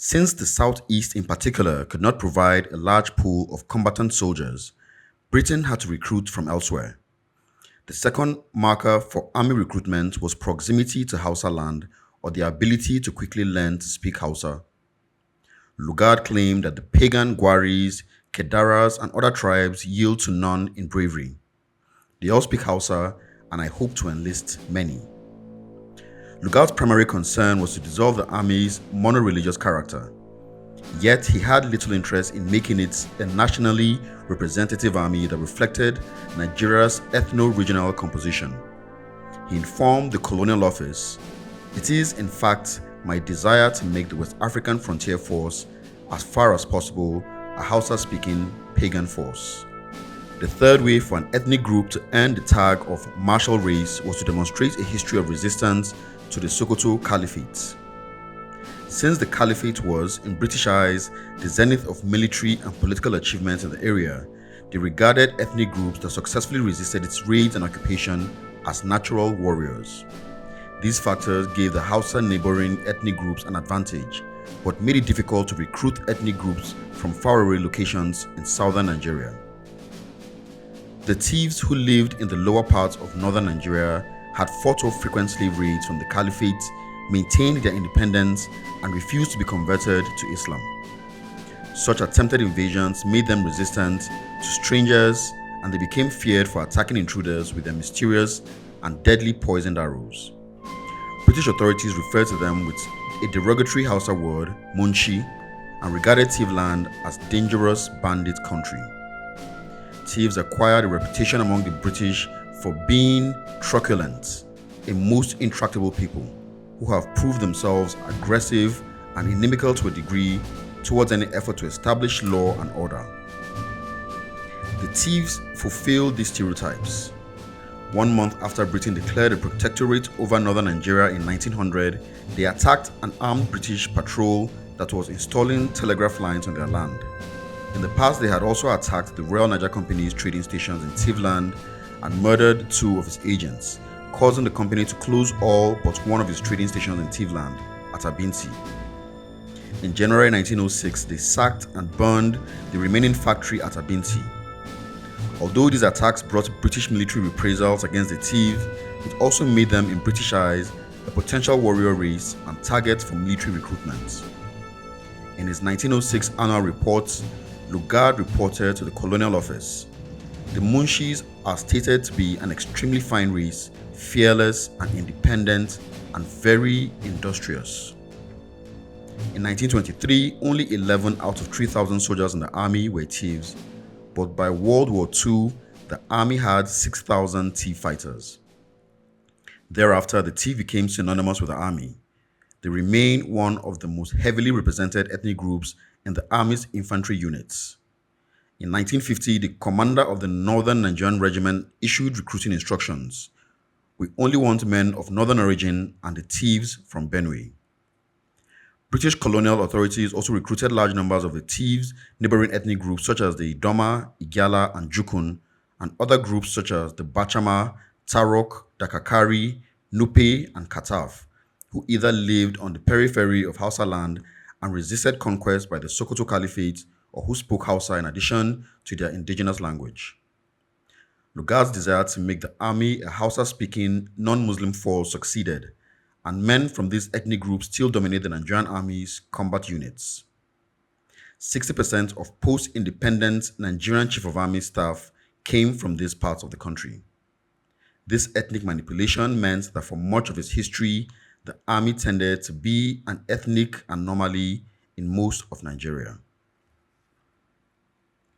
Since the Southeast in particular could not provide a large pool of combatant soldiers, Britain had to recruit from elsewhere. The second marker for army recruitment was proximity to Hausa land or the ability to quickly learn to speak Hausa. Lugard claimed that the pagan Gwaris, Kedaras, and other tribes yield to none in bravery. They all speak Hausa, and I hope to enlist many. Lugard's primary concern was to dissolve the army's mono-religious character. Yet he had little interest in making it a nationally representative army that reflected Nigeria's ethno-regional composition. He informed the Colonial Office, "It is, in fact, my desire to make the West African Frontier Force, as far as possible, a Hausa-speaking pagan force." The third way for an ethnic group to earn the tag of martial race was to demonstrate a history of resistance to the Sokoto Caliphate. Since the Caliphate was, in British eyes, the zenith of military and political achievements in the area, they regarded ethnic groups that successfully resisted its raids and occupation as natural warriors. These factors gave the Hausa neighboring ethnic groups an advantage, but made it difficult to recruit ethnic groups from faraway locations in southern Nigeria. The thieves who lived in the lower parts of northern Nigeria had fought off frequent slave raids from the Caliphate, maintained their independence, and refused to be converted to Islam. Such attempted invasions made them resistant to strangers, and they became feared for attacking intruders with their mysterious and deadly poisoned arrows. British authorities referred to them with a derogatory Hausa word, Munshi, and regarded Tivland as dangerous bandit country. Thieves acquired a reputation among the British for being truculent, a most intractable people who have proved themselves aggressive and inimical to a degree towards any effort to establish law and order. The thieves fulfilled these stereotypes. 1 month after Britain declared a protectorate over northern Nigeria in 1900, they attacked an armed British patrol that was installing telegraph lines on their land. In the past, they had also attacked the Royal Niger Company's trading stations in Tivland and murdered 2 of its agents, causing the company to close all but one of its trading stations in Tivland, at Abinti. In January 1906, they sacked and burned the remaining factory at Abinti. Although these attacks brought British military reprisals against the thieves, it also made them, in British eyes, a potential warrior race and target for military recruitment. In his 1906 annual report, Lugard reported to the Colonial Office, "The Munshis are stated to be an extremely fine race, fearless and independent, and very industrious." In 1923, only 11 out of 3,000 soldiers in the army were thieves, but by World War II, the army had 6,000 thief fighters. Thereafter, the thief became synonymous with the army. They remain one of the most heavily represented ethnic groups in the army's infantry units. In 1950, the commander of the Northern Nigerian Regiment issued recruiting instructions. "We only want men of northern origin and the thieves from Benue." British colonial authorities also recruited large numbers of the thieves' neighboring ethnic groups such as the Idoma, Igyala, and Jukun, and other groups such as the Bachama, Tarok, Dakakari, Nupe, and Kataf, who either lived on the periphery of Hausa land and resisted conquest by the Sokoto Caliphate, or who spoke Hausa in addition to their indigenous language. Lugard's desire to make the army a Hausa-speaking, non-Muslim force succeeded, and men from these ethnic groups still dominate the Nigerian Army's combat units. 60% of post-independent Nigerian Chief of Army staff came from these parts of the country. This ethnic manipulation meant that for much of its history, the army tended to be an ethnic anomaly in most of Nigeria.